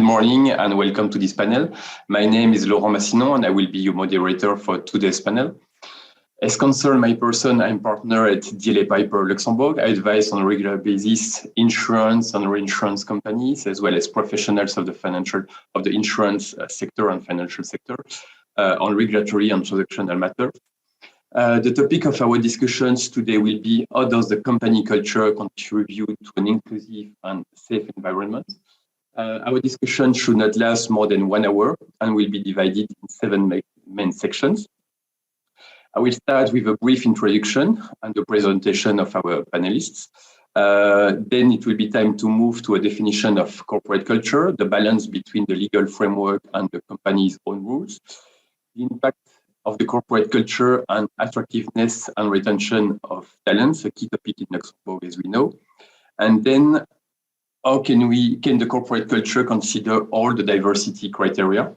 morning and welcome to this panel. My name is Laurent Massinon and I will be your moderator for today's panel. As concerned my person, I'm partner at DLA Piper Luxembourg. I advise on a regular basis insurance and reinsurance companies as well as professionals of the insurance sector and financial sector on regulatory and transactional matters. The topic of our discussions today will be how does the company culture contribute to an inclusive and safe environment? Our discussion should not last more than 1 hour and will be divided in 7 main sections. I will start with a brief introduction and the presentation of our panelists. Then it will be time to move to a definition of corporate culture, the balance between the legal framework and the company's own rules, the impact of the corporate culture and attractiveness and retention of talents, a key topic in Luxembourg, as we know. And then how can the corporate culture consider all the diversity criteria,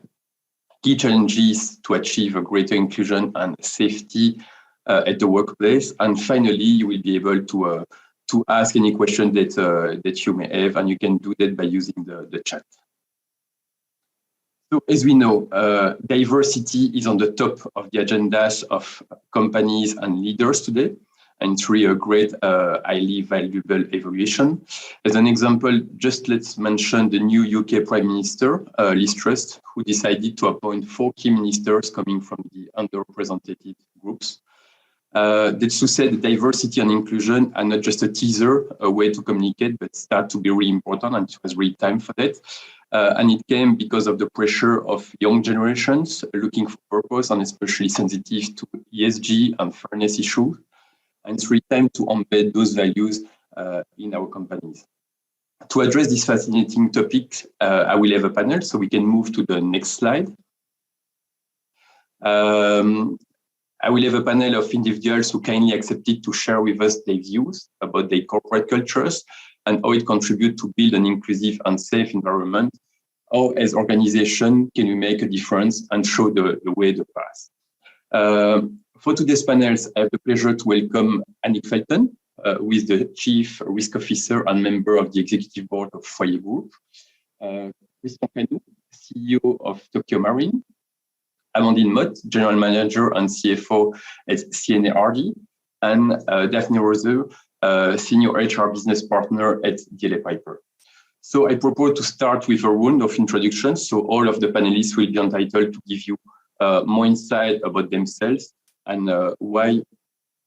key challenges to achieve a greater inclusion and safety at the workplace. And finally, you will be able to ask any question that you may have, and you can do that by using the chat. So as we know, diversity is on the top of the agendas of companies and leaders today, and it's really a great, highly valuable evaluation. As an example, just let's mention the new UK Prime Minister, Liz Truss, who decided to appoint 4 key ministers coming from the underrepresented groups. That's to say that diversity and inclusion are not just a teaser, a way to communicate, but start to be really important, and it was really time for that. And it came because of the pressure of young generations looking for purpose and especially sensitive to ESG and fairness issues. And it's really time to embed those values in our companies. To address this fascinating topic, I will have a panel, so we can move to the next slide. I will have a panel of individuals who kindly accepted to share with us their views about their corporate cultures and how it contributes to build an inclusive and safe environment. How, as organization, can we make a difference and show the way, the path? For today's panels, I have the pleasure to welcome Annick Felten, who is the Chief Risk Officer and member of the Executive Board of Foyer Group, Christian Canou, CEO of Tokyo Marine, Amandine Mott, General Manager and CFO at CNA-RD, and Daphne Roseux, Senior HR Business Partner at DLA Piper. So I propose to start with a round of introductions, so all of the panelists will be entitled to give you more insight about themselves and why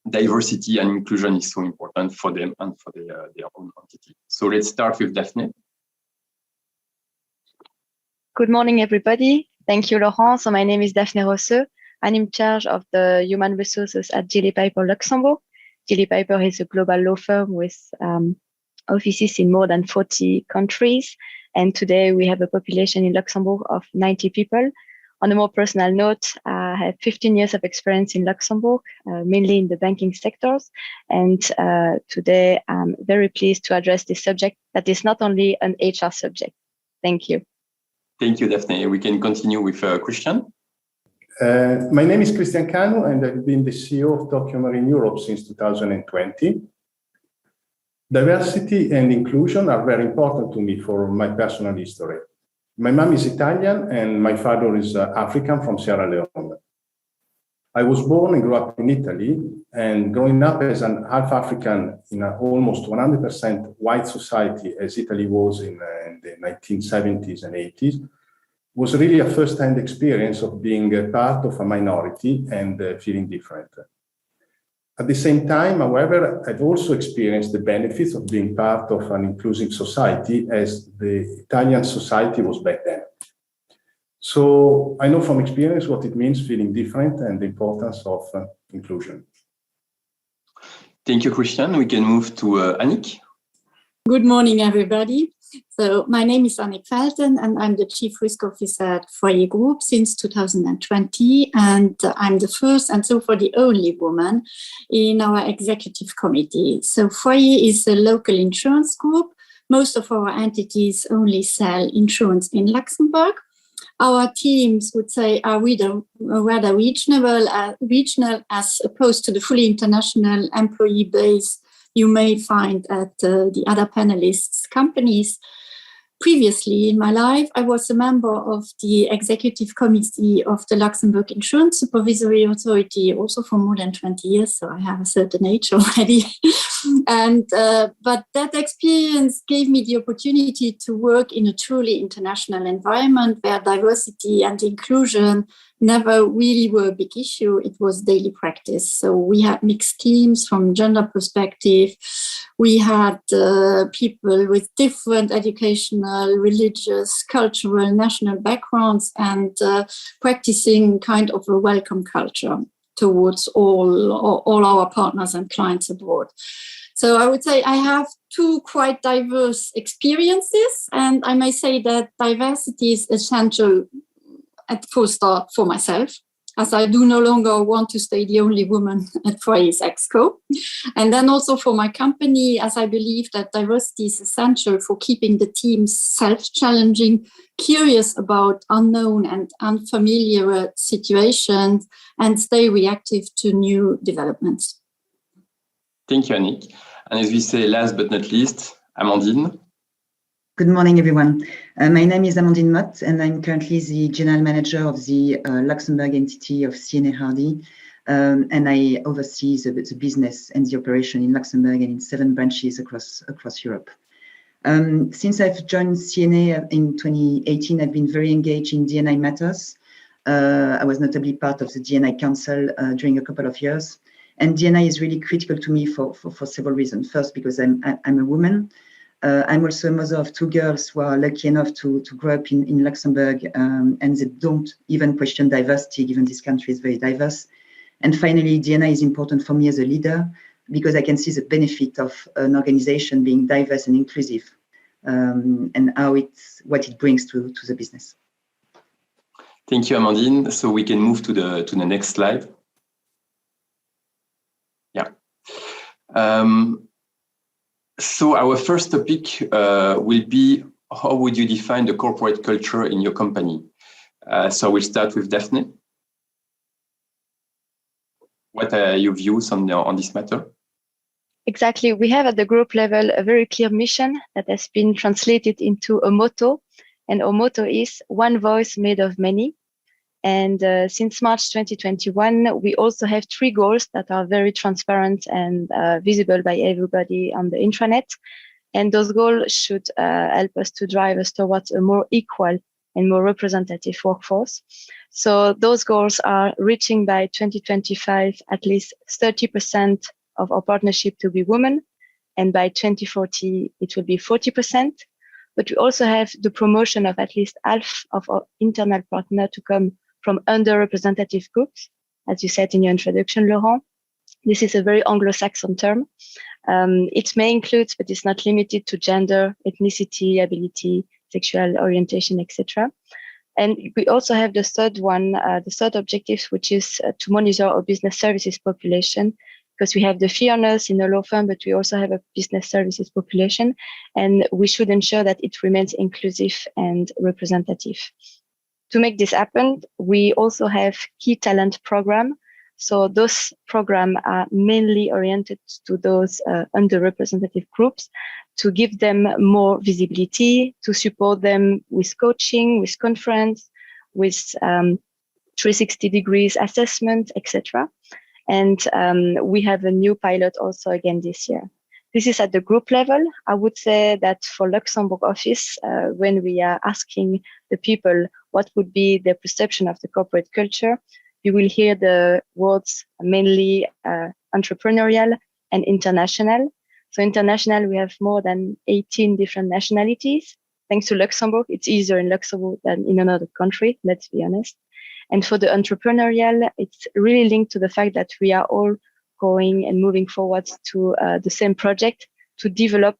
diversity and inclusion is so important for them and for their own entity. So let's start with Daphne. Good morning, everybody. Thank you, Laurent. So my name is Daphne Roseux. I'm in charge of the human resources at DLA Piper Luxembourg. DLA Piper is a global law firm with offices in more than 40 countries. And today we have a population in Luxembourg of 90 people. On a more personal note, I have 15 years of experience in Luxembourg, mainly in the banking sectors. And today I'm very pleased to address this subject that is not only an HR subject. Thank you. Thank you, Daphne. We can continue with Christian. My name is Christian Canou, and I've been the CEO of Tokyo Marine Europe since 2020. Diversity and inclusion are very important to me for my personal history. My mom is Italian and my father is African from Sierra Leone. I was born and grew up in Italy, and growing up as an half African in an almost 100% white society as Italy was in the 1970s and 80s was really a first-hand experience of being a part of a minority and feeling different. At the same time, however, I've also experienced the benefits of being part of an inclusive society as the Italian society was back then. So I know from experience what it means feeling different and the importance of inclusion. Thank you, Christian. We can move to Annick. Good morning, everybody. So my name is Annick Felten, and I'm the Chief Risk Officer at Foyer Group since 2020. And I'm the first and so far the only woman in our executive committee. So Foyer is a local insurance group. Most of our entities only sell insurance in Luxembourg. Our teams would say are rather regional as opposed to the fully international employee base you may find at the other panelists' companies. previously in my life, I was a member of the executive committee of the Luxembourg Insurance Supervisory Authority, also for more than 20 years, so I have a certain age already. But that experience gave me the opportunity to work in a truly international environment where diversity and inclusion never really were a big issue. It was daily practice. So we had mixed teams from gender perspective. We had people with different educational, religious, cultural, national backgrounds, and practicing kind of a welcome culture towards all our partners and clients abroad. So I would say I have two quite diverse experiences, and I may say that diversity is essential at first start for myself, as I do no longer want to stay the only woman at Foyer's Exco. And then also for my company, as I believe that diversity is essential for keeping the teams self-challenging, curious about unknown and unfamiliar situations, and stay reactive to new developments. Thank you, Annick. And as we say, last but not least, Amandine. Good morning, everyone. My name is Amandine Mott, and I'm currently the General Manager of the Luxembourg entity of CNA Hardy, and I oversee the business and the operation in Luxembourg and in 7 branches across Europe. Since I've joined CNA in 2018, I've been very engaged in D&I matters. I was notably part of the D&I Council during a couple of years, and D&I is really critical to me for several reasons. First, because I'm a woman. I'm also a mother of 2 girls who are lucky enough to grow up in Luxembourg, and they don't even question diversity, given this country is very diverse. And finally, D&I is important for me as a leader because I can see the benefit of an organization being diverse and inclusive, and what it brings to the business. Thank you, Amandine. So we can move to the next slide. Yeah. So our first topic will be, how would you define the corporate culture in your company? So we'll start with Daphne. What are your views on this matter? Exactly. We have at the group level a very clear mission that has been translated into a motto. And our motto is one voice made of many. And since March 2021, we also have 3 goals that are very transparent and visible by everybody on the intranet. And those goals should help us to drive us towards a more equal and more representative workforce. So those goals are reaching by 2025 at least 30% of our partnership to be women, and by 2040 it will be 40%. But we also have the promotion of at least half of our internal partner to come from underrepresented groups, as you said in your introduction, Laurent. This is a very Anglo-Saxon term. It may include, but it's not limited to gender, ethnicity, ability, sexual orientation, etc. And we also have the third one, the third objective, which is to monitor our business services population, because we have the fee earners in the law firm, but we also have a business services population, and we should ensure that it remains inclusive and representative. To make this happen, we also have key talent program. So those programs are mainly oriented to those underrepresented groups to give them more visibility, to support them with coaching, with conference, with 360 degrees assessment, etc. And we have a new pilot also again this year. This is at the group level. I would say that for Luxembourg office, when we are asking the people what would be their perception of the corporate culture, you will hear the words mainly entrepreneurial and international. So international, we have more than 18 different nationalities. Thanks to Luxembourg, it's easier in Luxembourg than in another country, let's be honest. And for the entrepreneurial, it's really linked to the fact that we are all going and moving forward to the same project to develop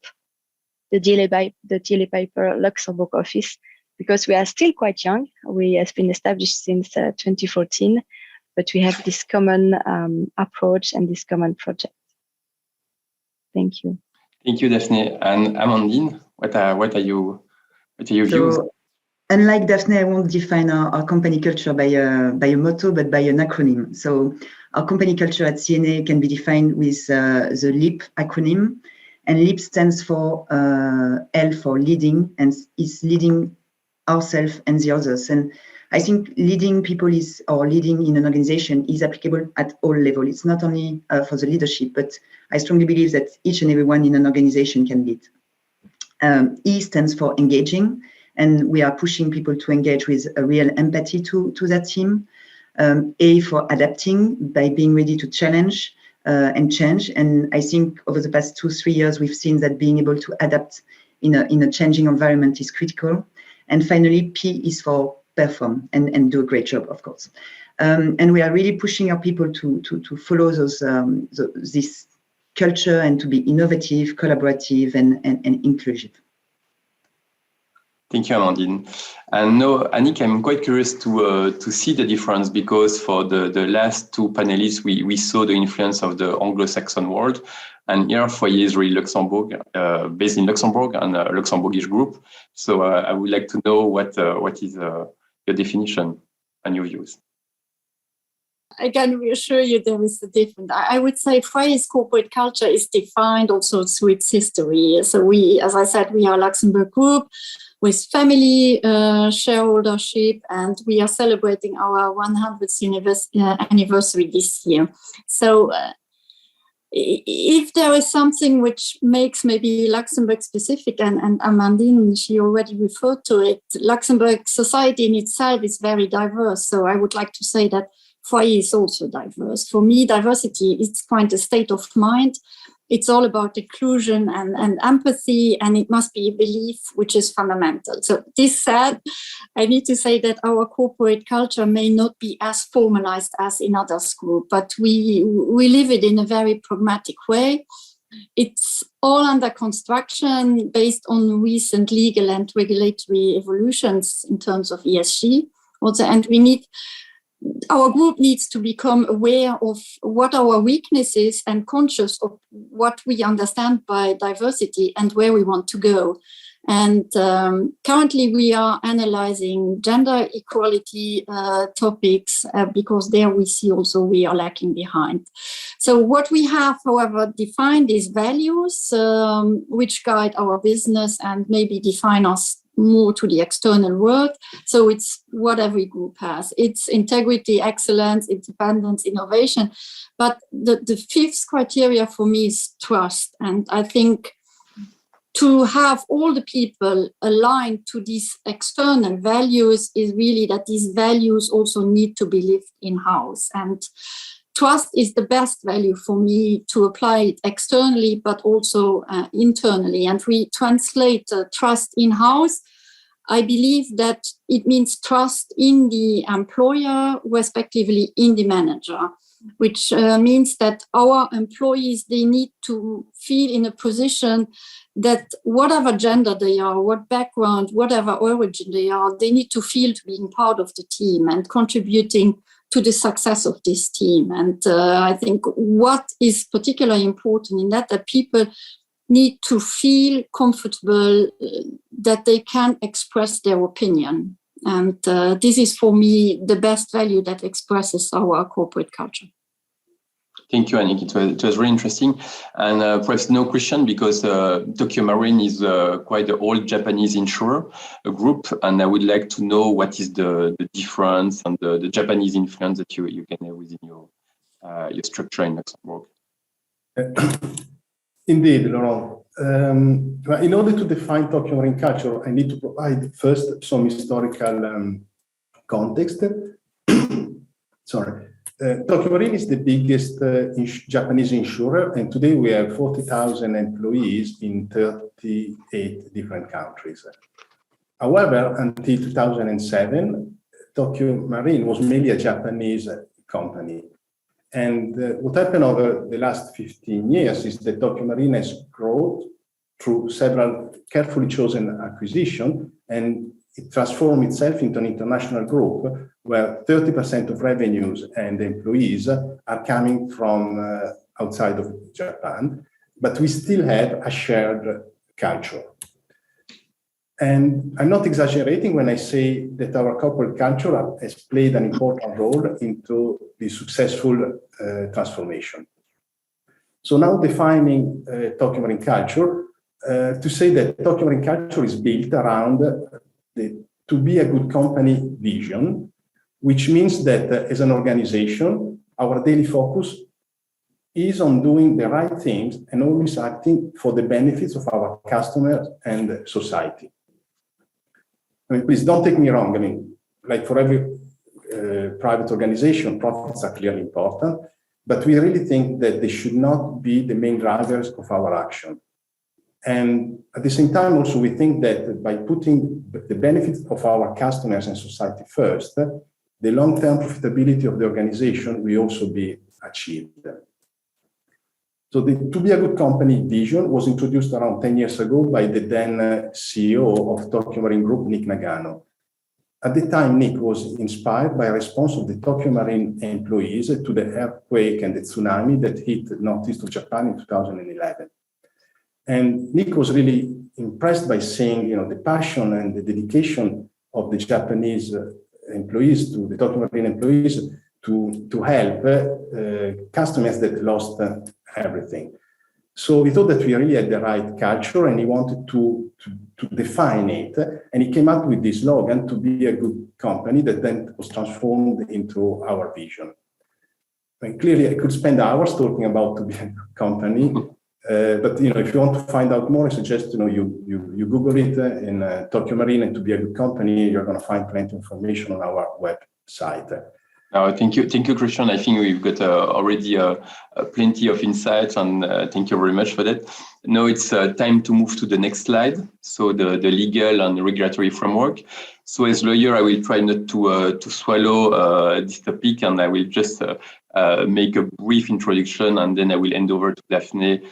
the DLA Piper Luxembourg office, because we are still quite young. We have been established since 2014, but we have this common approach and this common project. Thank you. Thank you, Daphne. And Amandine, what are your views? Unlike Daphne, I won't define our company culture by a motto, but by an acronym. So our company culture at CNA can be defined with the LEAP acronym. And LEAP stands for L for leading, and is leading ourselves and the others. And I think leading people or leading in an organization is applicable at all levels. It's not only for the leadership, but I strongly believe that each and everyone in an organization can lead. E stands for engaging, and we are pushing people to engage with a real empathy to that team. A for adapting, by being ready to challenge and change. And I think over the past 2-3 years, we've seen that being able to adapt in a changing environment is critical. And finally, P is for perform and do a great job, of course. And we are really pushing our people to follow this culture and to be innovative, collaborative, and inclusive. Thank you, Amandine. And now, Annick, I'm quite curious to see the difference, because for the last two panelists, we saw the influence of the Anglo-Saxon world. And here, Foyer is really Luxembourg, based in Luxembourg and a Luxembourgish group. So I would like to know what is your definition and your views. I can reassure you there is a difference. I would say Foyer's corporate culture is defined also through its history. So we, as I said, we are a Luxembourg group with family shareholdership, and we are celebrating our 100th anniversary this year. So if there is something which makes maybe Luxembourg specific, and Amandine, she already referred to it, Luxembourg society in itself is very diverse. So I would like to say that Foyer is also diverse. For me, diversity is quite a state of mind. It's all about inclusion and empathy, and it must be a belief which is fundamental. So this said, I need to say that our corporate culture may not be as formalized as in others group, but we live it in a very pragmatic way. It's all under construction based on recent legal and regulatory evolutions in terms of ESG also, and our group needs to become aware of what our weakness is and conscious of what we understand by diversity and where we want to go. And currently we are analyzing gender equality topics because there we see also we are lacking behind. So what we have, however, defined is values which guide our business and maybe define us more to the external world. So it's what every group has. It's integrity, excellence, independence, innovation. But the fifth criteria for me is trust. And I think to have all the people aligned to these external values is really that these values also need to be lived in-house. And trust is the best value for me to apply it externally, but also internally. And we translate trust in-house. I believe that it means trust in the employer, respectively in the manager, which means that our employees, they need to feel in a position that whatever gender they are, what background, whatever origin they are, they need to feel to being part of the team and contributing to the success of this team. And I think what is particularly important in that people need to feel comfortable that they can express their opinion. And this is for me the best value that expresses our corporate culture. Thank you, Annick. It was really interesting. And perhaps no question, because Tokio Marine is quite an old Japanese insurer group. And I would like to know what is the difference and the Japanese influence that you can have within your structure in Luxembourg. Indeed, Laurent. In order to define Tokio Marine culture, I need to provide first some historical context. Sorry. Tokio Marine is the biggest Japanese insurer, and today we have 40,000 employees in 38 different countries. However, until 2007, Tokio Marine was mainly a Japanese company. And what happened over the last 15 years is that Tokio Marine has grown through several carefully chosen acquisitions, and it transformed itself into an international group where 30% of revenues and employees are coming from outside of Japan, but we still have a shared culture. And I'm not exaggerating when I say that our corporate culture has played an important role into the successful transformation. So now defining Tokyo Marine culture, to say that Tokyo Marine culture is built around the to be a good company vision, which means that as an organization, our daily focus is on doing the right things and always acting for the benefits of our customers and society. I mean, please don't take me wrong. I mean, like for every private organization, profits are clearly important, but we really think that they should not be the main drivers of our action. And at the same time, also, we think that by putting the benefits of our customers and society first, the long-term profitability of the organization will also be achieved. So the To Be a Good Company vision was introduced around 10 years ago by the then CEO of Tokyo Marine Group, Nick Nagano. At the time, Nick was inspired by a response of the Tokyo Marine employees to the earthquake and the tsunami that hit northeast of Japan in 2011. And Nick was really impressed by seeing, the passion and the dedication of the Japanese employees, to the Tokyo Marine employees, to help customers that lost everything. So we thought that we really had the right culture, and he wanted to define it. And he came up with this slogan, To Be a Good Company, that then was transformed into our vision. And clearly, I could spend hours talking about To Be a Good Company. But if you want to find out more, I suggest you Google it in Tokyo Marine and To Be a Good Company. You're going to find plenty of information on our website. Thank you, Christian. I think we've got already plenty of insights, and thank you very much for that. Now it's time to move to the next slide. So the legal and regulatory framework. So as lawyer, I will try not to swallow this topic, and I will just make a brief introduction, and then I will hand over to Daphne,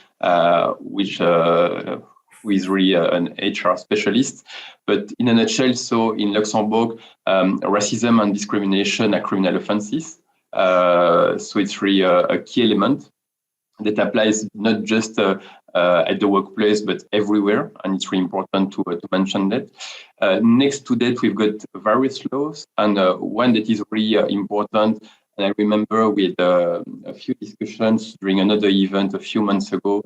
who is really an HR specialist. But in a nutshell, so in Luxembourg, racism and discrimination are criminal offenses. So it's really a key element that applies not just at the workplace, but everywhere. And it's really important to mention that. Next to that, we've got various laws, and one that is really important. And I remember we had a few discussions during another event a few months ago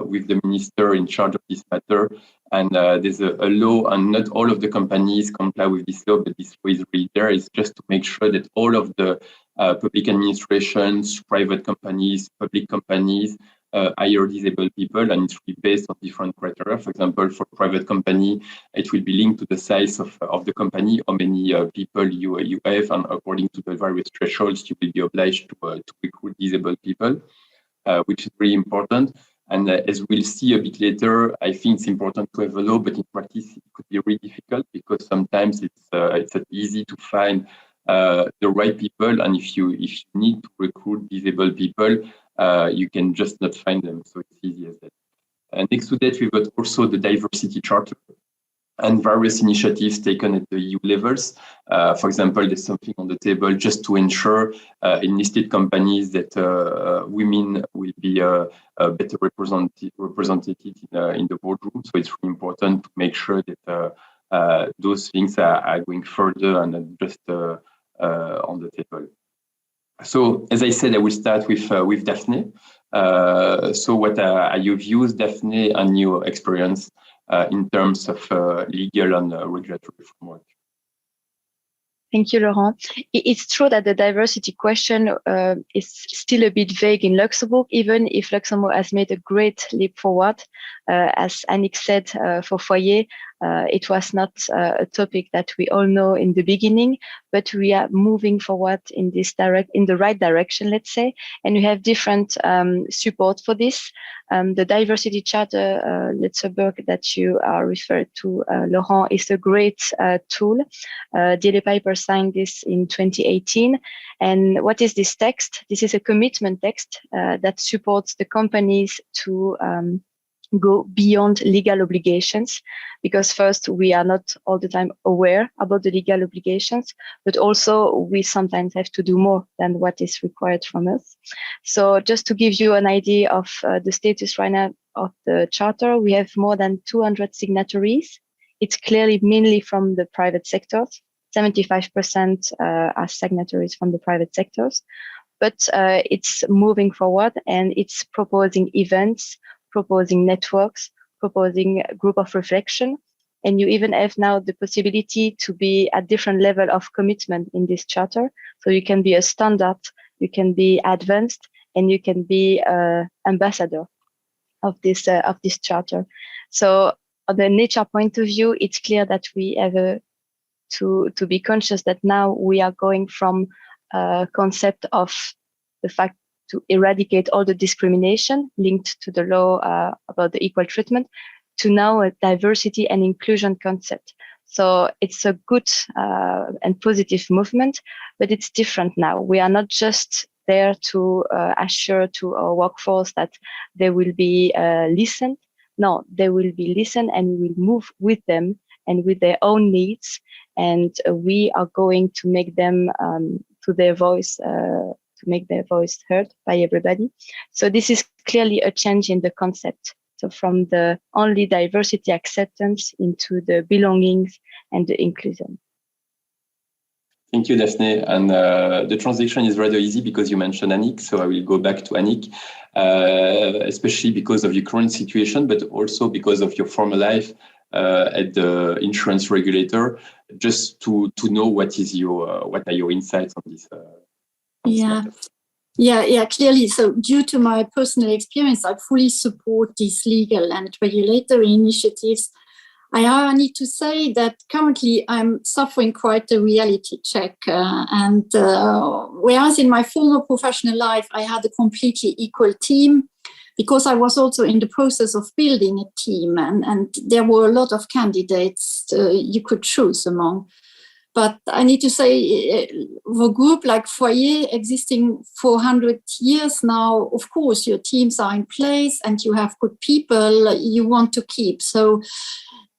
with the minister in charge of this matter. And there's a law, and not all of the companies comply with this law, but this law is really there. It's just to make sure that all of the public administrations, private companies, public companies hire disabled people, and it's really based on different criteria. For example, for a private company, it will be linked to the size of the company, how many people you have, and according to the various thresholds, you will be obliged to recruit disabled people, which is really important. And as we'll see a bit later, I think it's important to have a law, but in practice, it could be really difficult because sometimes it's not easy to find the right people. And if you need to recruit disabled people, you can just not find them. So it's easy as that. And next to that, we've got also the diversity charter and various initiatives taken at the EU levels. For example, there's something on the table just to ensure in listed companies that women will be better represented in the boardroom. So it's really important to make sure that those things are going further and not just on the table. So, as I said, I will start with Daphne. So what are your views, Daphne, and your experience in terms of legal and regulatory framework? Thank you, Laurent. It's true that the diversity question is still a bit vague in Luxembourg, even if Luxembourg has made a great leap forward. As Annick said, for Foyer, it was not a topic that we all know in the beginning, but we are moving forward in the right direction, let's say, and we have different support for this. The diversity charter, Luxembourg, that you are referred to, Laurent, is a great tool. DLA Piper signed this in 2018. And what is this text? This is a commitment text that supports the companies to go beyond legal obligations, because first, we are not all the time aware about the legal obligations, but also we sometimes have to do more than what is required from us. So just to give you an idea of the status right now of the charter, we have more than 200 signatories. It's clearly mainly from the private sectors. 75% are signatories from the private sectors. but it's moving forward and it's proposing events, proposing networks, proposing a group of reflection. And you even have now the possibility to be at different level of commitment in this charter. So you can be a standard, you can be advanced, and you can be ambassador of this charter. So on the nature point of view, it's clear that we have to be conscious that now we are going from a concept of the fact to eradicate all the discrimination linked to the law about the equal treatment, to now a diversity and inclusion concept. So it's a good and positive movement, but it's different now. We are not just there to assure to our workforce that they will be listened. No, they will be listened and we will move with them and with their own needs. And we are going to make them to make their voice heard by everybody. So this is clearly a change in the concept. So from the only diversity acceptance into the belongings and the inclusion. Thank you, Daphne. And the transition is rather easy because you mentioned Annick, so I will go back to Annick, especially because of your current situation, but also because of your former life at the insurance regulator, just to know what are your insights on this. Yeah, clearly. So due to my personal experience, I fully support these legal and regulatory initiatives. I need to say that currently I'm suffering quite a reality check. Whereas in my former professional life, I had a completely equal team, because I was also in the process of building a team, and there were a lot of candidates you could choose among. But I need to say, a group like Foyer, existing for 100 years now, of course, your teams are in place and you have good people you want to keep. So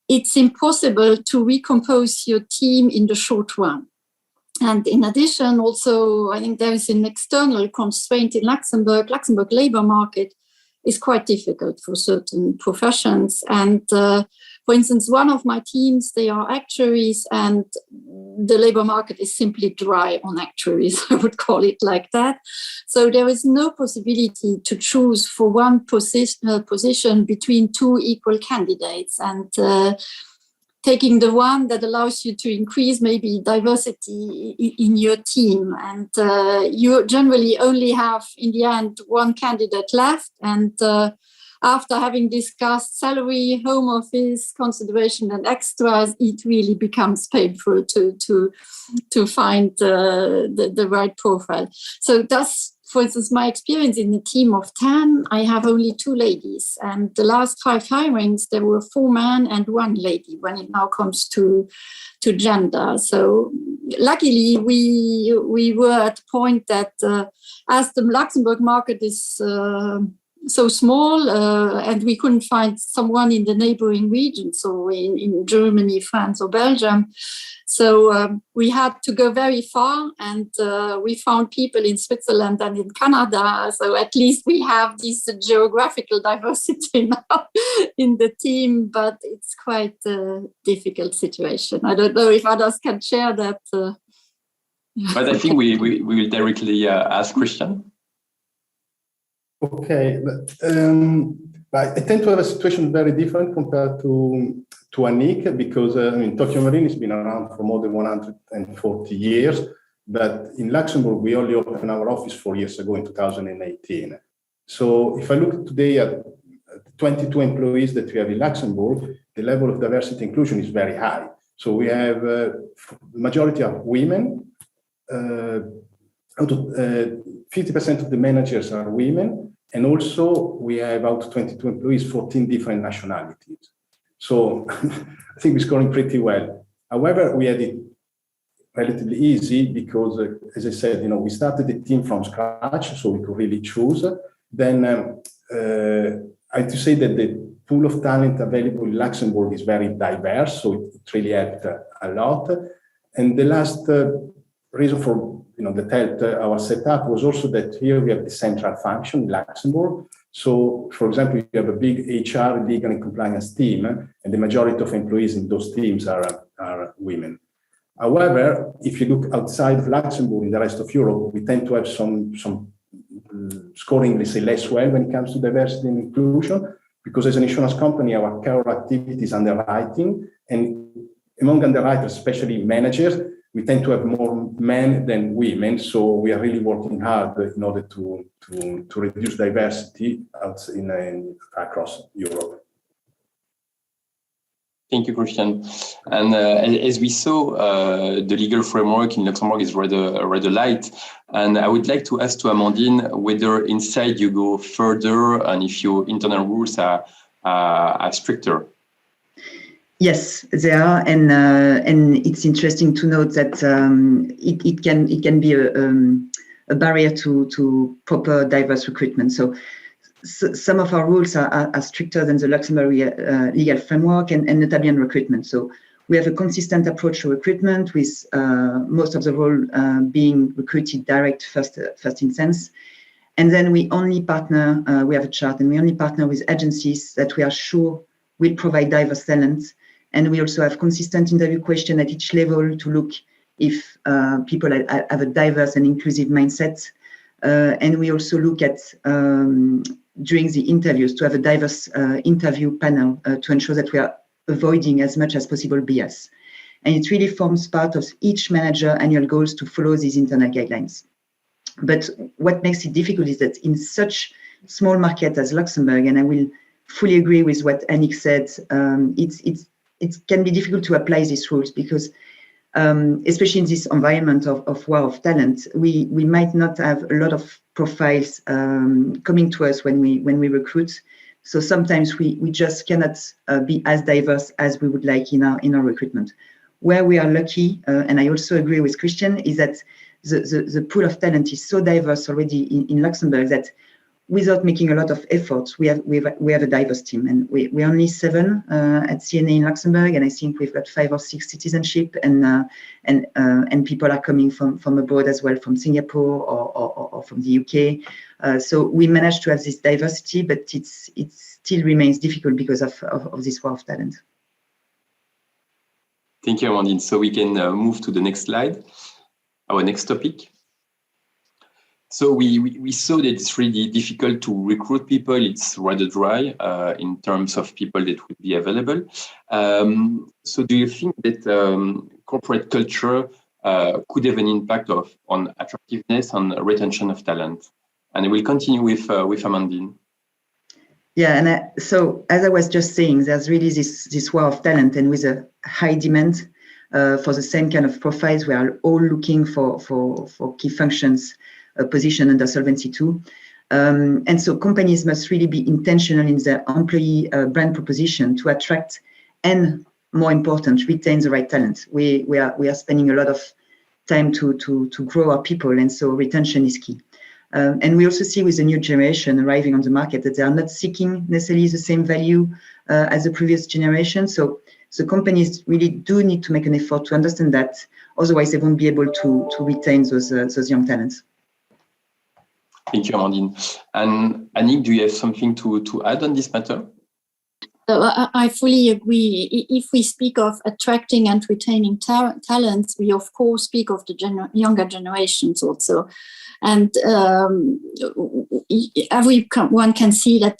it's impossible to recompose your team in the short run. And in addition, also, I think there is an external constraint in Luxembourg. Luxembourg labor market is quite difficult for certain professions. And for instance, one of my teams, they are actuaries, and the labor market is simply dry on actuaries, I would call it like that. So there is no possibility to choose for one position between two equal candidates, and taking the one that allows you to increase maybe diversity in your team. And you generally only have, in the end, one candidate left. And after having discussed salary, home office, consideration, and extras, it really becomes painful to find the right profile. So that's, for instance, my experience in a team of 10, I have only 2 ladies. And the last 5 hirings, there were 4 men and 1 lady when it now comes to gender. So luckily, we were at the point that as the Luxembourg market is so small, and we couldn't find someone in the neighboring regions, so in Germany, France, or Belgium. So we had to go very far, and we found people in Switzerland and in Canada. So at least we have this geographical diversity now in the team, but it's quite a difficult situation. I don't know if others can share that. But I think we will directly ask Christian. Okay, but I tend to have a situation very different compared to Annick, because Tokyo Marine has been around for more than 140 years, but in Luxembourg, we only opened our office 4 years ago in 2018. So if I look today at 22 employees that we have in Luxembourg, the level of diversity inclusion is very high. So we have the majority of women, 50% of the managers are women, and also we have out 22 employees, 14 different nationalities. So I think we're scoring pretty well. However, we had it relatively easy because, as I said, we started the team from scratch, so we could really choose. Then I have to say that the pool of talent available in Luxembourg is very diverse, so it really helped a lot. And the last reason for that helped our setup was also that here we have the central function in Luxembourg. So, for example, you have a big HR, legal and compliance team, and the majority of employees in those teams are women. However, if you look outside of Luxembourg, in the rest of Europe, we tend to have some scoring, let's say, less well when it comes to diversity and inclusion, because as an insurance company, our core activity is underwriting, and among underwriters, especially managers, we tend to have more men than women. So we are really working hard in order to reduce diversity across Europe. Thank you, Christian. And as we saw, the legal framework in Luxembourg is rather light. And I would like to ask to Amandine whether inside you go further and if your internal rules are stricter. Yes, they are, and it's interesting to note that it can be a barrier to proper diverse recruitment. So some of our rules are stricter than the Luxembourg legal framework, and notably on recruitment. So we have a consistent approach to recruitment, with most of the role being recruited direct first instance. And then we only partner, we have a chart, and we only partner with agencies that we are sure will provide diverse talent. And we also have consistent interview question at each level to look if people have a diverse and inclusive mindset. And we also look at, during the interviews, to have a diverse interview panel to ensure that we are avoiding as much as possible bias. And it really forms part of each manager annual goals to follow these internal guidelines. But what makes it difficult is that in such small market as Luxembourg, and I will fully agree with what Annick said, it can be difficult to apply these rules because, especially in this environment of war of talent, we might not have a lot of profiles coming to us when we recruit. So sometimes we just cannot be as diverse as we would like in our recruitment. Where we are lucky, and I also agree with Christian, is that the pool of talent is so diverse already in Luxembourg that without making a lot of efforts, we have a diverse team, and we're only 7 at CNA in Luxembourg, and I think we've got 5 or 6 citizenship, and people are coming from abroad as well, from Singapore or from the UK. So we managed to have this diversity, but it still remains difficult because of this war of talent. Thank you, Amandine. So we can move to the next slide, our next topic. So we saw that it's really difficult to recruit people. It's rather dry in terms of people that would be available. So do you think that corporate culture could have an impact on attractiveness and retention of talent? And I will continue with Amandine. Yeah, and so as I was just saying, there's really this war of talent, and with a high demand for the same kind of profiles, we are all looking for key functions. A position under Solvency II. And so companies must really be intentional in their employee brand proposition to attract and, more important, retain the right talent. We are spending a lot of time to grow our people, and so retention is key. And we also see with the new generation arriving on the market that they are not seeking necessarily the same value as the previous generation. So companies really do need to make an effort to understand that, otherwise they won't be able to retain those young talents. Thank you, Amandine. And Annick, do you have something to add on this matter? I fully agree. If we speak of attracting and retaining talents, we of course speak of the younger generations also. And everyone can see that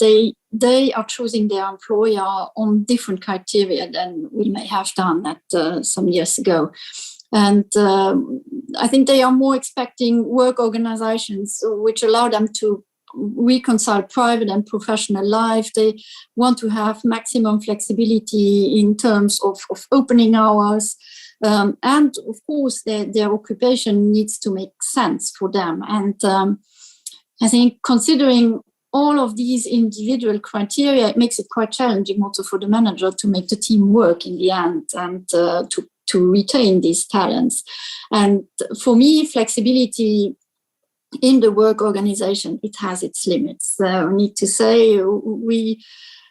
they are choosing their employer on different criteria than we may have done at some years ago. And I think they are more expecting work organizations which allow them to reconcile private and professional life. They want to have maximum flexibility in terms of opening hours. And of course, their occupation needs to make sense for them. And I think considering all of these individual criteria, it makes it quite challenging also for the manager to make the team work in the end and to retain these talents. And for me, flexibility in the work organization, it has its limits. I need to say we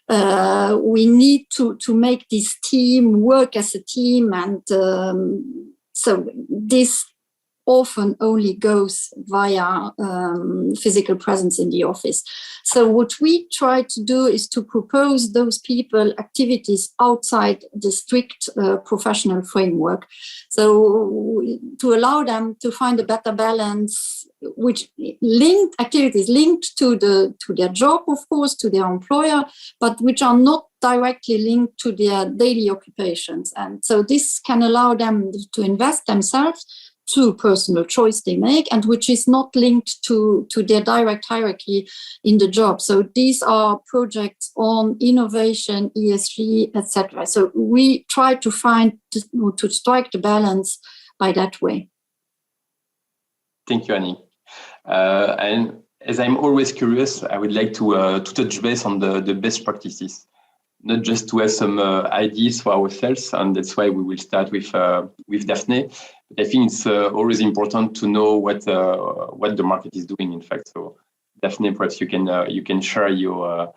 need to make this team work as a team. And so this often only goes via physical presence in the office. So what we try to do is to propose those people activities outside the strict professional framework. So to allow them to find a better balance, which linked activities linked to their job, of course, to their employer, but which are not directly linked to their daily occupations. And so this can allow them to invest themselves to personal choice they make, and which is not linked to their direct hierarchy in the job. So these are projects on innovation, ESG, etc. So we try to to strike the balance by that way. Thank you, Annie. And as I'm always curious, I would like to touch base on the best practices, not just to have some ideas for ourselves, and that's why we will start with Daphne. But I think it's always important to know what the market is doing. In fact, so Daphne, perhaps you can share your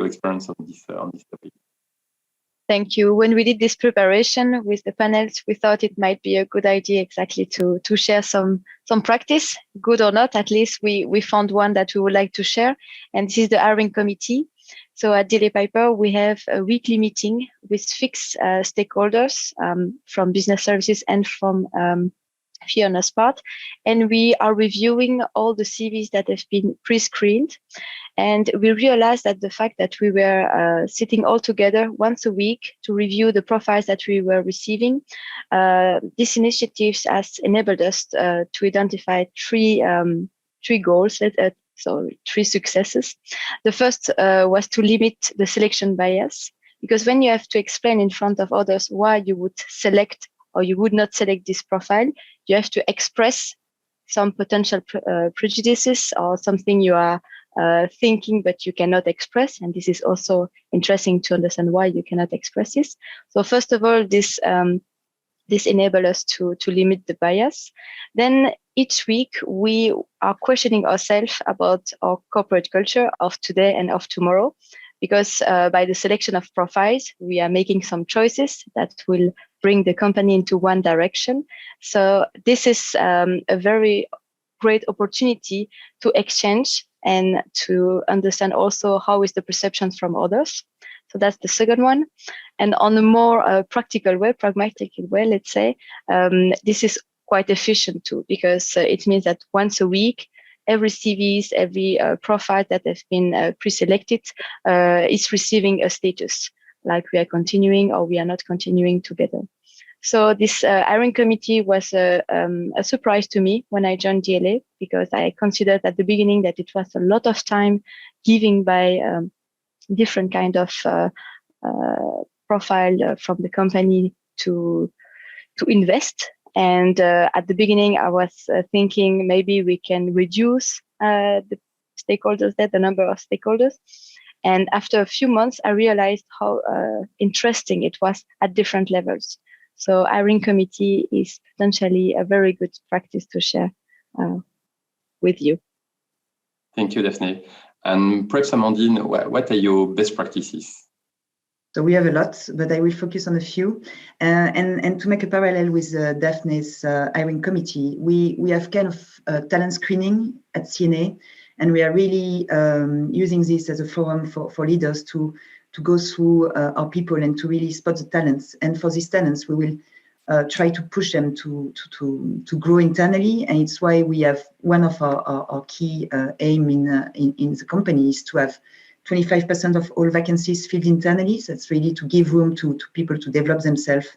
experience on this topic. Thank you. When we did this preparation with the panels, we thought it might be a good idea exactly to share some practice, good or not. At least we found one that we would like to share, and this is the hiring committee. So at DLA Piper, we have a weekly meeting with fixed stakeholders from business services and from fee earners part, and we are reviewing all the CVs that have been pre-screened. And we realized that the fact that we were sitting all together once a week to review the profiles that we were receiving, this initiative has enabled us to identify three goals. Three successes. The first was to limit the selection bias, because when you have to explain in front of others why you would select or you would not select this profile, you have to express some potential prejudices or something you are thinking but you cannot express. And this is also interesting to understand why you cannot express this. So first of all, this enables us to limit the bias. Then each week we are questioning ourselves about our corporate culture of today and of tomorrow, because by the selection of profiles, we are making some choices that will bring the company into one direction. So this is a very great opportunity to exchange and to understand also how is the perceptions from others. So that's the second one. And on a more practical way, pragmatic way, let's say, this is quite efficient too, because it means that once a week, every CVs, every profile that has been pre-selected is receiving a status, like we are continuing or we are not continuing together. So this hiring committee was a surprise to me when I joined DLA, because I considered at the beginning that it was a lot of time given by different kind of profile from the company to invest. And at the beginning, I was thinking maybe we can reduce the stakeholders there, the number of stakeholders. And after a few months, I realized how interesting it was at different levels. So hiring committee is potentially a very good practice to share with you. Thank you, Daphne. And perhaps, Amandine, what are your best practices? So we have a lot, but I will focus on a few. And to make a parallel with Daphne's hiring committee, we have kind of talent screening at CNA, and we are really using this as a forum for leaders to go through our people and to really spot the talents. And for these talents, we will try to push them to grow internally. And it's why we have one of our key aim in the company is to have 25% of all vacancies filled internally. So it's really to give room to people to develop themselves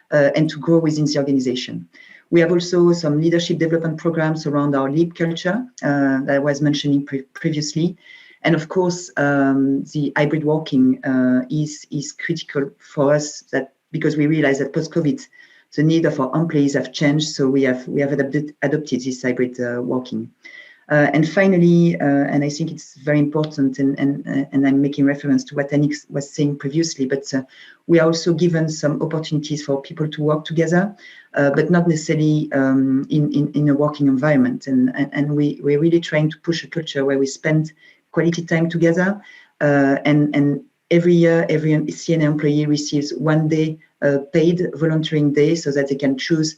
and to grow within the organization. We have also some leadership development programs around our leap culture that I was mentioning previously. And of course, the hybrid working is critical for us, that because we realize that post-COVID, the need of our employees have changed. So we have adopted this hybrid working. And finally, and I think it's very important, and I'm making reference to what Annick was saying previously, but we are also given some opportunities for people to work together, but not necessarily in a working environment. And we're really trying to push a culture where we spend quality time together. And every year, every CNA employee receives 1 day paid volunteering day, so that they can choose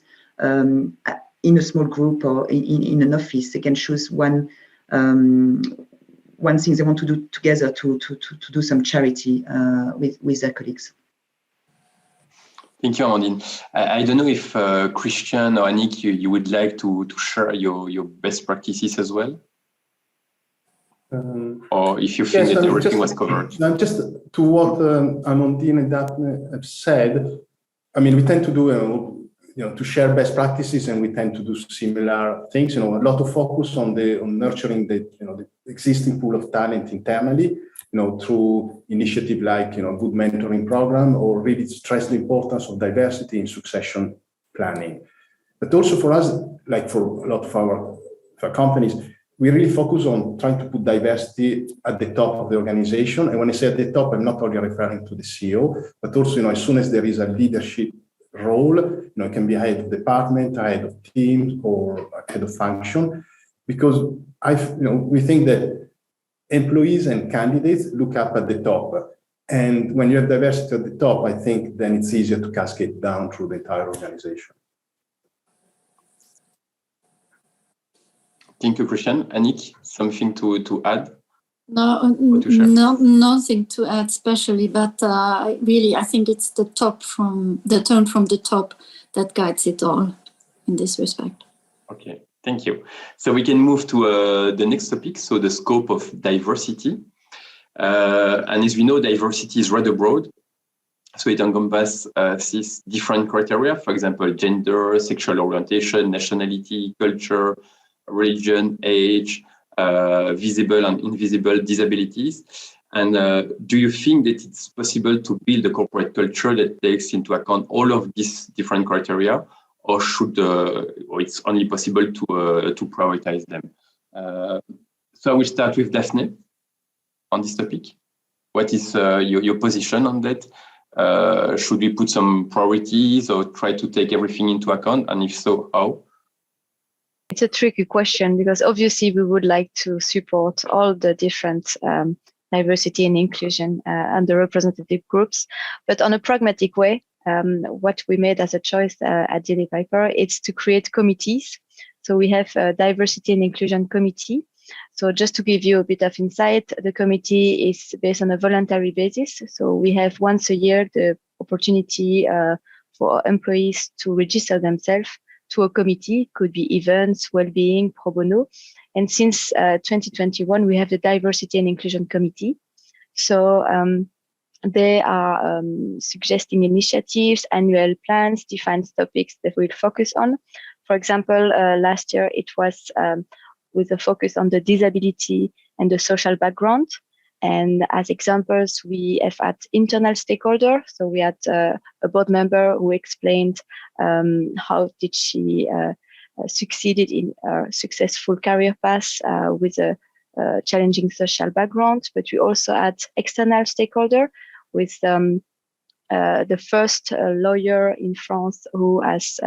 in a small group or in an office, they can choose one thing they want to do together to do some charity with their colleagues. Thank you, Amandine. I don't know if Christian or Annick, you would like to share your best practices as well? Or if you think that everything was covered? Just to what Amandine and Daphne have said, I mean, we tend to do, to share best practices, and we tend to do similar things. A lot of focus on nurturing the existing pool of talent internally, through initiative like, good mentoring program, or really stress the importance of diversity in succession planning. But also for us, like for a lot of our companies, we really focus on trying to put diversity at the top of the organization. And when I say at the top, I'm not only referring to the CEO, but also, as soon as there is a leadership role, it can be head of department, head of teams, or head of function, because we think that employees and candidates look up at the top. And when you have diversity at the top, I think then it's easier to cascade down through the entire organization. Thank you, Christian. Annick, something to add? No, nothing to add especially, but really, I think it's the tone from the top that guides it all in this respect. Okay, thank you. So we can move to the next topic, so the scope of diversity. And as we know, diversity is rather broad. So it encompasses different criteria, for example, gender, sexual orientation, nationality, culture, religion, age, visible and invisible disabilities. And do you think that it's possible to build a corporate culture that takes into account all of these different criteria, or or it's only possible to prioritize them? So I will start with Daphne on this topic. What is your position on that? Should we put some priorities or try to take everything into account? And if so, how? It's a tricky question, because obviously we would like to support all the different diversity and inclusion underrepresented groups, but on a pragmatic way, what we made as a choice at DLA Piper is to create committees. So we have a diversity and inclusion committee. So just to give you a bit of insight, the committee is based on a voluntary basis. So we have once a year the opportunity for employees to register themselves to a committee, could be events, well-being, pro bono. And since 2021, we have the Diversity and Inclusion Committee. So they are suggesting initiatives, annual plans, defined topics that we'll focus on. For example, last year it was with a focus on the disability and the social background. And as examples, we have had internal stakeholder. So we had a board member who explained how did she succeeded in a successful career path with a challenging social background. But we also had external stakeholder with the first lawyer in France who has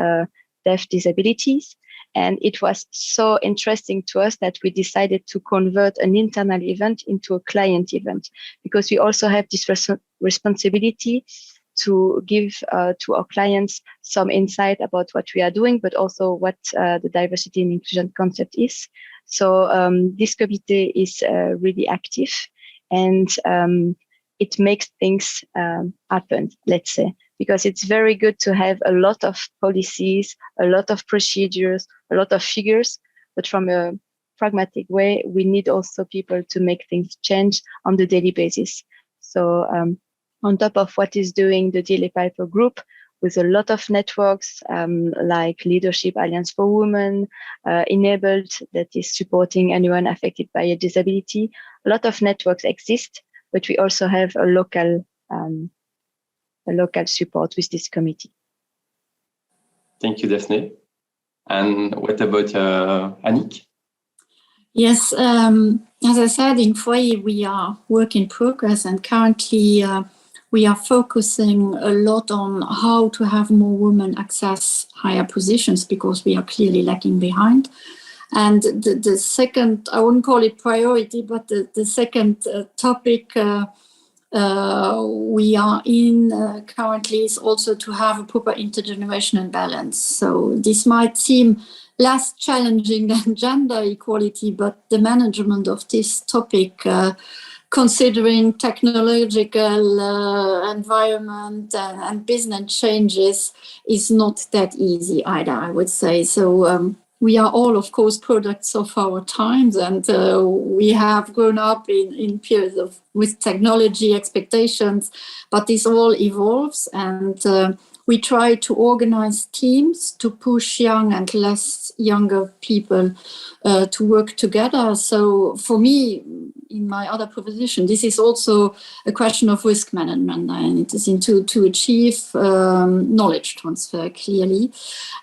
deaf disabilities. And it was so interesting to us that we decided to convert an internal event into a client event, because we also have this responsibility to give to our clients some insight about what we are doing, but also what the diversity and inclusion concept is. So this committee is really active, and it makes things happen, let's say, because it's very good to have a lot of policies, a lot of procedures, a lot of figures, but from a pragmatic way, we need also people to make things change on the daily basis. So on top of what is doing the DLA Piper Group, with a lot of networks like Leadership Alliance for Women, Enabled, that is supporting anyone affected by a disability. A lot of networks exist, but we also have a local support with this committee. Thank you, Daphne. And what about Annick? Yes, as I said, in Foyer, we are work in progress, and currently we are focusing a lot on how to have more women access higher positions, because we are clearly lagging behind. And the second, I wouldn't call it priority, but the second topic we are in currently is also to have a proper intergenerational balance. So this might seem less challenging than gender equality, but the management of this topic, considering technological environment and business changes, is not that easy either, I would say. So we are all, of course, products of our times, and we have grown up in periods with technology expectations, but this all evolves, and we try to organize teams to push young and less younger people to work together. So for me, in my other proposition, this is also a question of risk management, and it is to achieve knowledge transfer clearly.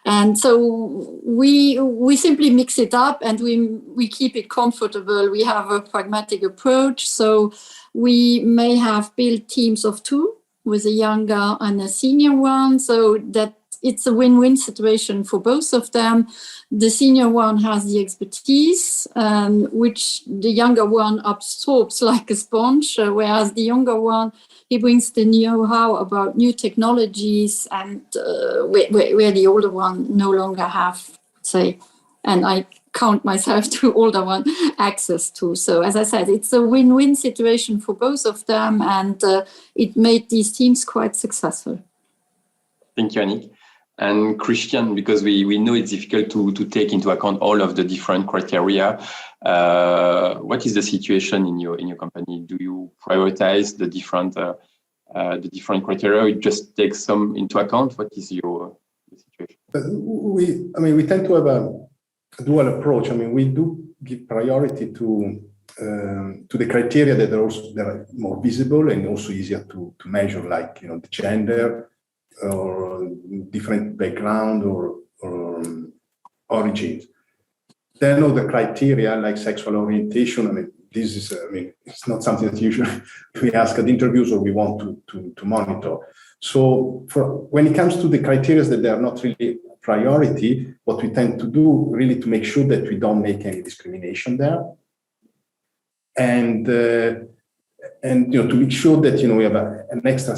And so we simply mix it up, and we keep it comfortable. We have a pragmatic approach. So we may have built teams of two, with a younger and a senior one, so that it's a win-win situation for both of them. The senior one has the expertise, which the younger one absorbs like a sponge, whereas the younger one, he brings the know-how about new technologies, and where the older one no longer have, say, and I count myself to older one, access to. So as I said, it's a win-win situation for both of them, and it made these teams quite successful. Thank you, Annick. And Christian, because we know it's difficult to take into account all of the different criteria, what is the situation in your company? Do you prioritize the different criteria, or you just take some into account? What is your situation? We tend to have a dual approach. We do give priority to the criteria that are more visible and also easier to measure, like the gender or different background or origins. Then all the criteria like sexual orientation. This is it's not something that usually we ask at interviews or we want to monitor. So when it comes to the criteria that they are not really priority, what we tend to do really to make sure that we don't make any discrimination there, and to make sure that we have an extra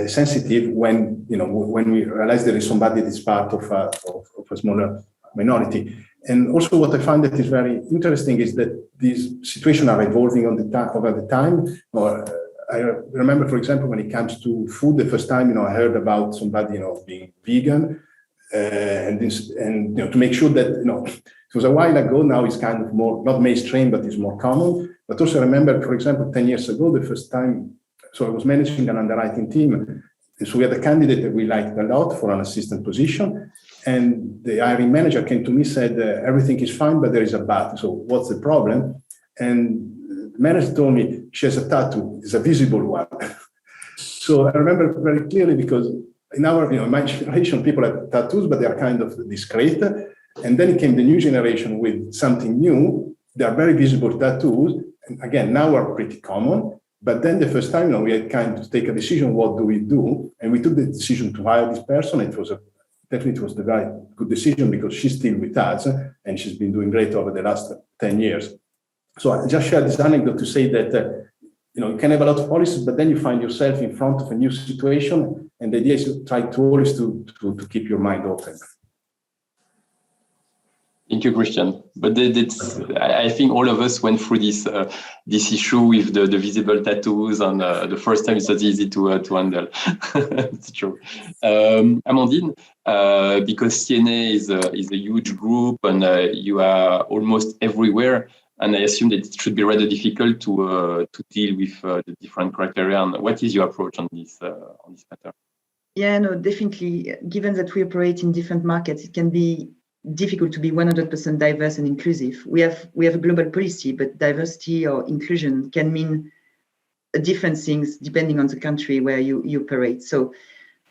sensitive when we realize there is somebody that is part of a smaller minority. And also what I find that is very interesting is that these situations are evolving over the time. I remember, for example, when it comes to food, the first time I heard about somebody being vegan, and to make sure that it was a while ago. Now it's kind of more not mainstream, but it's more common. But also I remember, for example, 10 years ago, the first time. So I was managing an underwriting team, and so we had a candidate that we liked a lot for an assistant position, and the hiring manager came to me, said everything is fine, but there is a but. So what's the problem? And the manager told me she has a tattoo. It's a visible one. So I remember very clearly, because in my generation, people have tattoos, but they are kind of discreet. And then came the new generation with something new. They are very visible tattoos, and again now are pretty common. But then the first time, we had kind of take a decision. What do we do? And we took the decision to hire this person. It was the very good decision, because she's still with us and she's been doing great over the last 10 years. So I just shared this anecdote to say that you can have a lot of policies, but then you find yourself in front of a new situation, and the idea is to try to always to keep your mind open. Thank you, Christian. But I think all of us went through this issue with the visible tattoos, and the first time it's not easy to handle. It's true. Amandine, because CNA is a huge group, and you are almost everywhere, and I assume that it should be rather difficult to deal with the different criteria. And what is your approach on this matter? Yeah, no, definitely. Given that we operate in different markets, it can be difficult to be 100% diverse and inclusive. We have a global policy, but diversity or inclusion can mean different things depending on the country where you operate. So,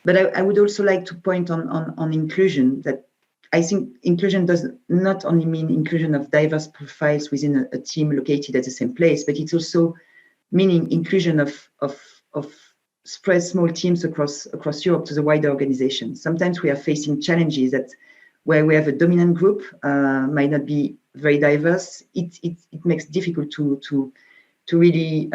but I would also like to point on inclusion, that I think inclusion does not only mean inclusion of diverse profiles within a team located at the same place, but it's also meaning inclusion of spread small teams across Europe to the wider organization. Sometimes we are facing challenges that where we have a dominant group might not be very diverse. It makes it difficult to really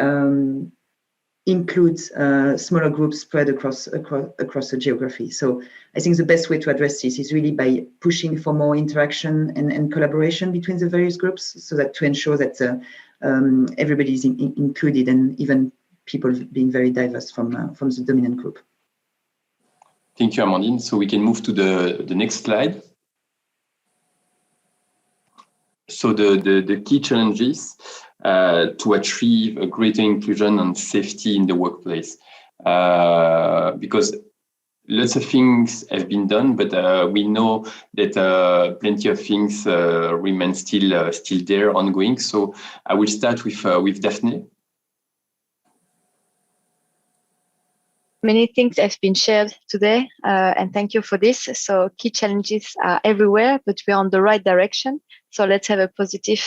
includes smaller groups spread across the geography. So I think the best way to address this is really by pushing for more interaction and collaboration between the various groups, so that to ensure that everybody is included, and even people being very diverse from the dominant group. Thank you, Amandine. So we can move to the next slide. So the key challenges to achieve a greater inclusion and safety in the workplace, because lots of things have been done, but we know that plenty of things remain still there, ongoing. So I will start with Daphne. Many things have been shared today, and thank you for this. So key challenges are everywhere, but we're on the right direction. So let's have a positive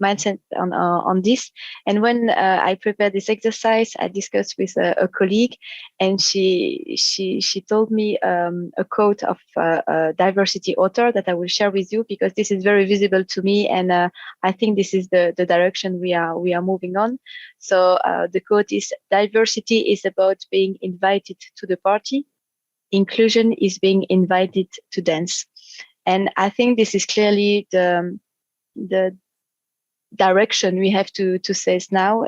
mindset on this. And when I prepared this exercise, I discussed with a colleague, and she told me a quote of a diversity author that I will share with you, because this is very visible to me, and I think this is the direction we are moving on. So the quote is: "Diversity is about being invited to the party. Inclusion is being invited to dance." And I think this is clearly the direction we have to say now.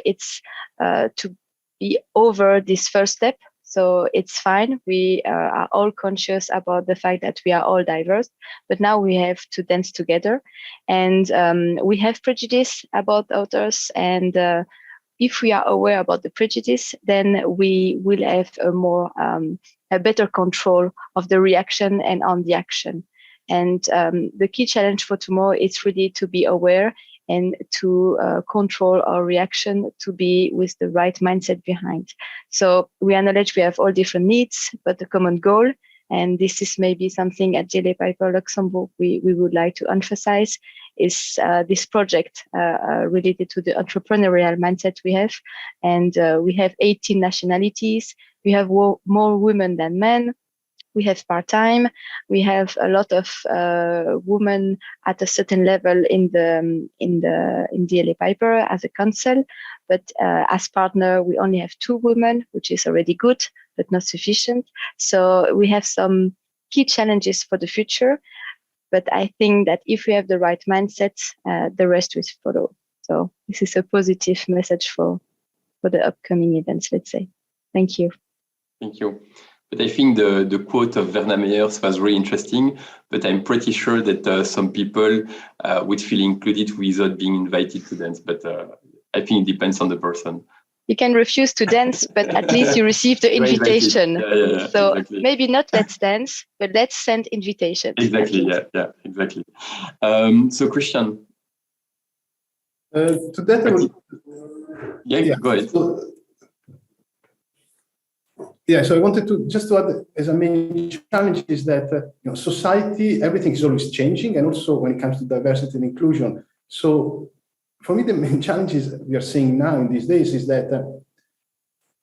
It's to be over this first step. So it's fine. We are all conscious about the fact that we are all diverse, but now we have to dance together. And we have prejudice about others. And if we are aware about the prejudice, then we will have a better control of the reaction and on the action. And the key challenge for tomorrow is really to be aware and to control our reaction, to be with the right mindset behind. So we acknowledge we have all different needs, but the common goal, and this is maybe something at JLA Piper Luxembourg we would like to emphasize, is this project related to the entrepreneurial mindset we have. And we have 18 nationalities. We have more women than men. We have part-time. We have a lot of women at a certain level in JLA Piper as a council, but as partner we only have 2 women, which is already good, but not sufficient. So we have some key challenges for the future, but I think that if we have the right mindset, the rest will follow. So this is a positive message for the upcoming events, let's say. Thank you. Thank you. But I think the quote of Verna Meyers was really interesting, but I'm pretty sure that some people would feel included without being invited to dance. But I think it depends on the person. You can refuse to dance, but at least you receive the invitation. Yeah, so exactly. Maybe not let's dance, but let's send invitations. Exactly, yeah, exactly. So Christian. To that, go ahead. So I wanted to just to add, as a main challenge, is that society, everything is always changing, and also when it comes to diversity and inclusion. So for me, the main challenges we are seeing now in these days is that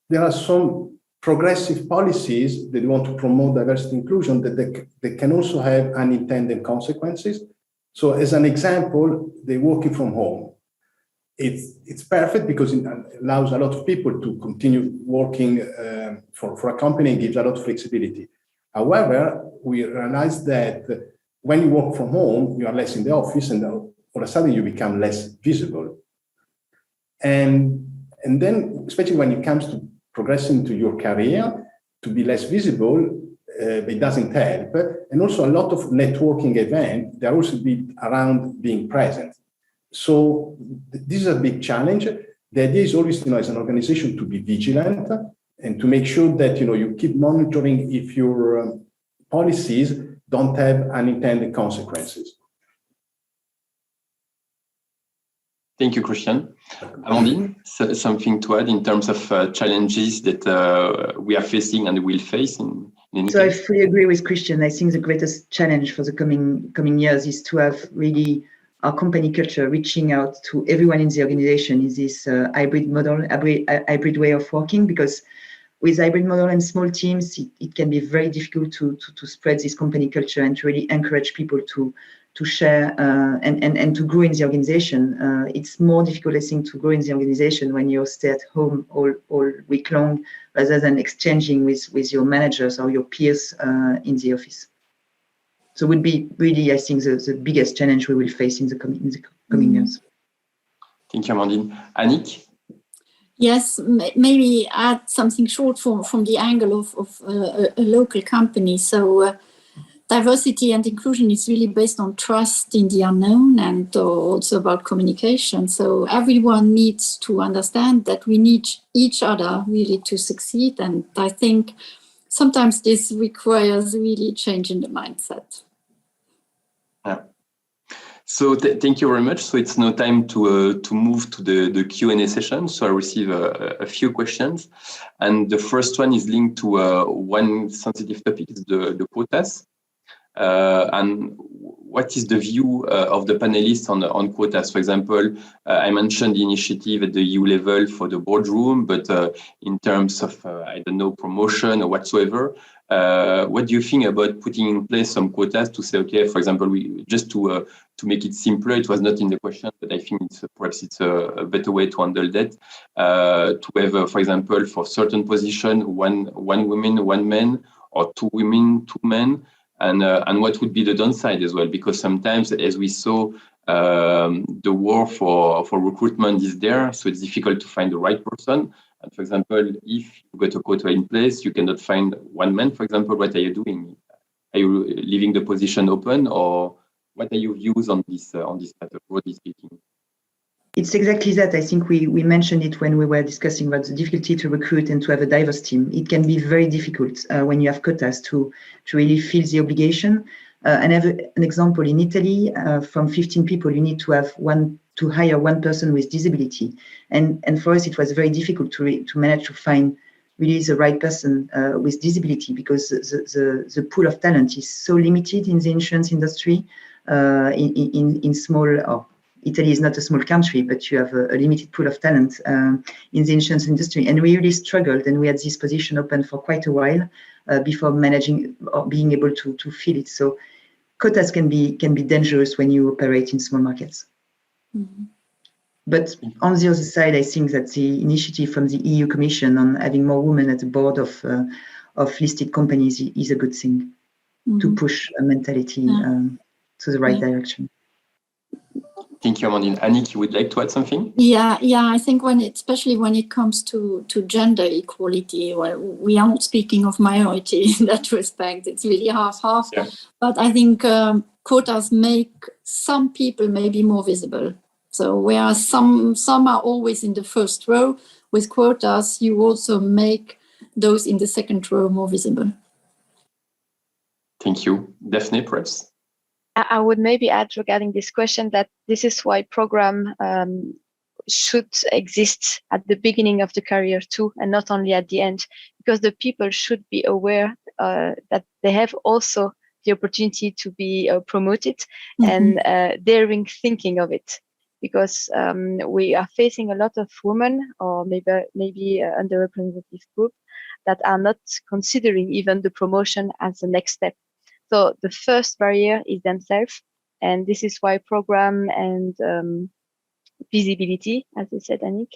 there are some progressive policies that want to promote diversity and inclusion that they can also have unintended consequences. So as an example, the working from home. It's perfect because it allows a lot of people to continue working for a company and gives a lot of flexibility. However, we realize that when you work from home, you are less in the office, and all of a sudden you become less visible. And then, especially when it comes to progressing to your career, to be less visible, it doesn't help. And also a lot of networking events, they're also around being present. So this is a big challenge. The idea is always, as an organization, to be vigilant and to make sure that, you keep monitoring if your policies don't have unintended consequences. Thank you, Christian. Amandine, something to add in terms of challenges that we are facing and will face in any case? I fully agree with Christian. I think the greatest challenge for the coming years is to have really our company culture reaching out to everyone in the organization is this hybrid model, hybrid way of working, because with hybrid model and small teams, it can be very difficult to spread this company culture and to really encourage people to share and to grow in the organization. It's more difficult, I think, to grow in the organization when you stay at home all week long, rather than exchanging with your managers or your peers in the office. So it would be really, I think, the biggest challenge we will face in the coming years. Thank you, Amandine. Annick? Yes, maybe add something short from the angle of a local company. So diversity and inclusion is really based on trust in the unknown and also about communication. So everyone needs to understand that we need each other really to succeed. And I think sometimes this requires really change in the mindset. Yeah. So thank you very much. So it's now time to move to the Q&A session. So I receive a few questions, and the first one is linked to one sensitive topic, is the quotas. And what is the view of the panelists on quotas? For example, I mentioned the initiative at the EU level for the boardroom, but in terms of, I don't know, promotion or whatsoever, what do you think about putting in place some quotas to say, okay, for example, just to make it simpler, it was not in the question, but I think perhaps it's a better way to handle that, to have, for example, for certain position, one woman, one man, or two women, two men. And what would be the downside as well? Because sometimes, as we saw, the war for recruitment is there, so it's difficult to find the right person. And for example, if you got a quota in place, you cannot find one man, for example, what are you doing? Are you leaving the position open, or what are your views on this matter, broadly speaking? It's exactly that. I think we mentioned it when we were discussing about the difficulty to recruit and to have a diverse team. It can be very difficult when you have quotas to really feel the obligation. And I have an example in Italy. From 15 people, you need to hire one person with disability. And for us, it was very difficult to manage to find really the right person with disability, because the pool of talent is so limited in the insurance industry. In small, Italy is not a small country, but you have a limited pool of talent in the insurance industry. And we really struggled, and we had this position open for quite a while before managing or being able to fill it. So quotas can be dangerous when you operate in small markets. Mm-hmm. But on the other side, I think that the initiative from the EU Commission on having more women at the board of listed companies is a good thing, mm-hmm. to push a mentality to the right direction. Thank you, Amandine. Annick, you would like to add something? Yeah. I think especially when it comes to gender equality, well, we are not speaking of minority in that respect. It's really half-half. Yeah. But I think quotas make some people maybe more visible. So whereas some are always in the first row, with quotas, you also make those in the second row more visible. Thank you. Daphne, perhaps? I would maybe add regarding this question that this is why program should exist at the beginning of the career too, and not only at the end, because the people should be aware that they have also the opportunity to be promoted, mm-hmm. and daring thinking of it. Because we are facing a lot of women, or maybe underrepresented group, that are not considering even the promotion as the next step. So the first barrier is themselves, and this is why program and visibility, as you said, Annick,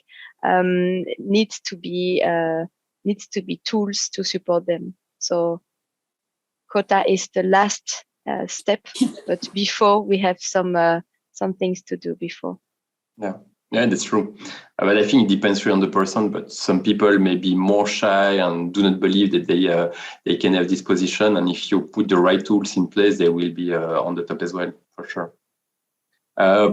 needs to be tools to support them. So quota is the last step, but before we have some things to do before. Yeah, that's true. But I think it depends really on the person. But some people may be more shy and do not believe that they can have this position. And if you put the right tools in place, they will be on the top as well, for sure.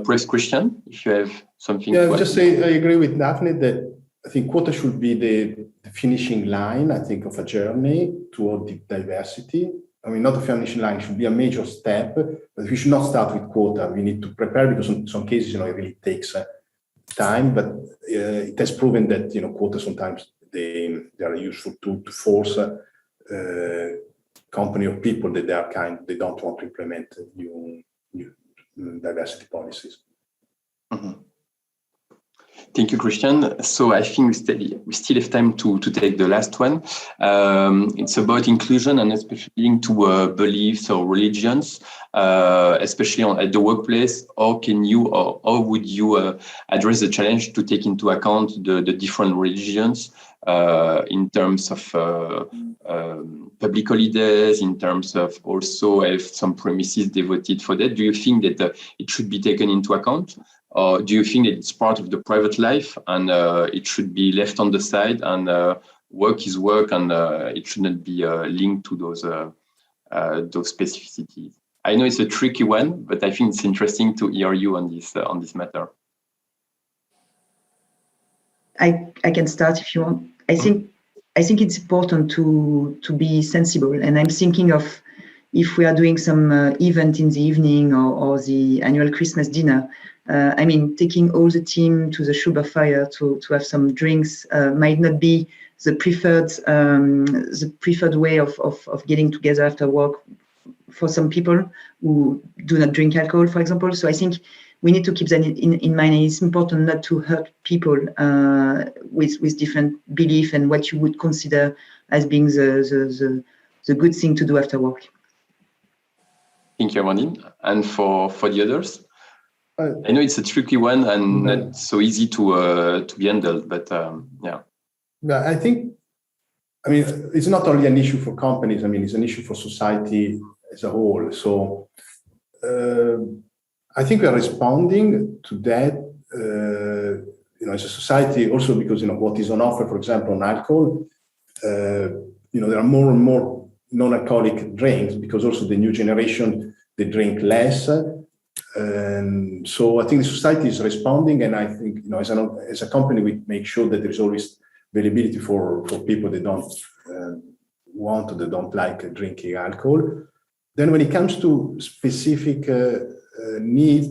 Press Christian, if you have something. Yeah, I would just say I agree with Daphne that I think quota should be the finishing line, I think, of a journey toward the diversity. I mean, not the finishing line, should be a major step, but we should not start with quota. We need to prepare, because in some cases, it really takes time, but it has proven that, quota sometimes they are a useful tool to force a company or people that they don't want to implement new diversity policies. Mm-hmm. Thank you, Christian. So I think we still have time to take the last one. It's about inclusion and especially linked to beliefs or religions, especially at the workplace. How would you address the challenge to take into account the different religions in terms of public holidays, in terms of also have some premises devoted for that? Do you think that it should be taken into account? Or do you think that it's part of the private life and it should be left on the side and work is work and it should not be linked to those specificities? I know it's a tricky one, but I think it's interesting to hear you on this matter. I can start if you want. I think it's important to be sensible, and I'm thinking of if we are doing some event in the evening or the annual Christmas dinner. Taking all the team to the sugar fire to have some drinks might not be the preferred way of getting together after work for some people who do not drink alcohol, for example. So I think we need to keep that in mind. And it's important not to hurt people with different belief and what you would consider as being the good thing to do after work. Thank you, Amandine. And for the others? I know it's a tricky one and not so easy to be handled, but yeah. I think, it's not only an issue for companies. it's an issue for society as a whole. So I think we are responding to that, as a society also because, what is on offer, for example, on alcohol, there are more and more non-alcoholic drinks because also the new generation, they drink less. And so I think the society is responding, and I think as a company we make sure that there is always availability for people that don't want or that don't like drinking alcohol. Then when it comes to specific needs,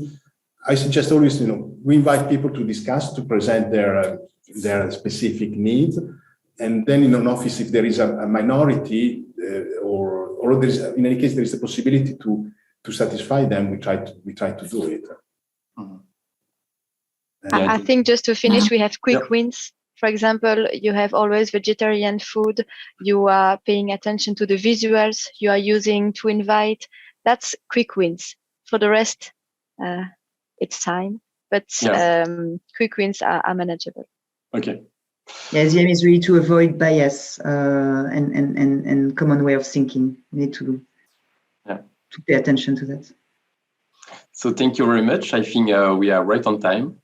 I suggest always we invite people to discuss, to present their specific needs, and then in an office if there is a minority or there is, in any case there is the possibility to satisfy them, we try to do it. Mm-hmm. I think just to finish, we have quick wins. For example, you have always vegetarian food. You are paying attention to the visuals you are using to invite. That's quick wins. For the rest, it's time. But quick wins are manageable. Okay. Yeah, the aim is really to avoid bias and common way of thinking. We need to pay attention to that. So thank you very much. I think we are right on time.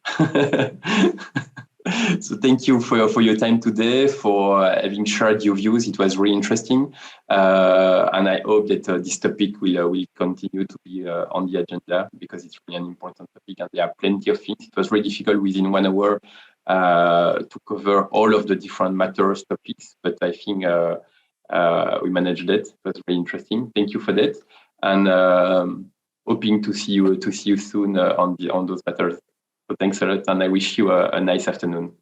So thank you for your time today, for having shared your views. It was really interesting. And I hope that this topic will continue to be on the agenda because it's really an important topic and there are plenty of things. It was really difficult within 1 hour to cover all of the different matters, topics, but I think we managed it. It was really interesting. Thank you for that. And hoping to see you soon on those matters. So thanks a lot, and I wish you a nice afternoon.